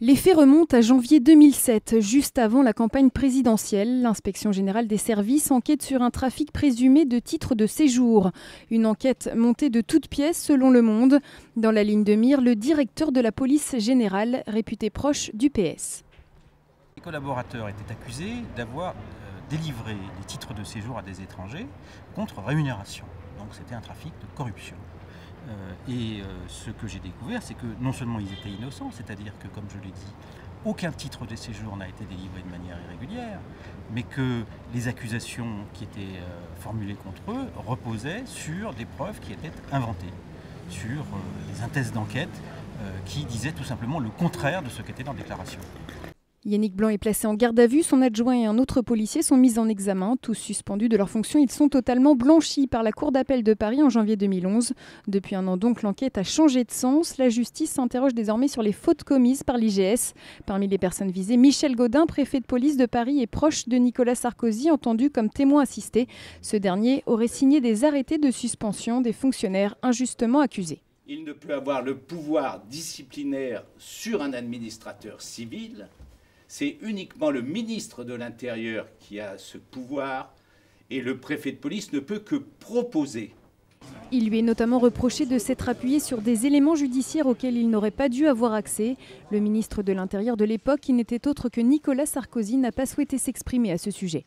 Les faits remontent à janvier 2007, juste avant la campagne présidentielle. L'Inspection générale des services enquête sur un trafic présumé de titres de séjour. Une enquête montée de toutes pièces selon Le Monde. Dans la ligne de mire, le directeur de la police générale, réputé proche du PS. Les collaborateurs étaient accusés d'avoir délivré des titres de séjour à des étrangers contre rémunération. Donc c'était un trafic de corruption. Ce que j'ai découvert, c'est que non seulement ils étaient innocents, c'est-à-dire que, comme je l'ai dit, aucun titre de séjour n'a été délivré de manière irrégulière, mais que les accusations qui étaient formulées contre eux reposaient sur des preuves qui étaient inventées, sur des synthèses d'enquête qui disaient tout simplement le contraire de ce qu'était dans la déclaration. Yannick Blanc est placé en garde à vue. Son adjoint et un autre policier sont mis en examen. Tous suspendus de leurs fonctions, ils sont totalement blanchis par la Cour d'appel de Paris en janvier 2011. Depuis un an donc, l'enquête a changé de sens. La justice s'interroge désormais sur les fautes commises par l'IGS. Parmi les personnes visées, Michel Gaudin, préfet de police de Paris et proche de Nicolas Sarkozy, entendu comme témoin assisté. Ce dernier aurait signé des arrêtés de suspension des fonctionnaires injustement accusés. Il ne peut avoir le pouvoir disciplinaire sur un administrateur civil. C'est uniquement le ministre de l'Intérieur qui a ce pouvoir et le préfet de police ne peut que proposer. Il lui est notamment reproché de s'être appuyé sur des éléments judiciaires auxquels il n'aurait pas dû avoir accès. Le ministre de l'Intérieur de l'époque, qui n'était autre que Nicolas Sarkozy, n'a pas souhaité s'exprimer à ce sujet.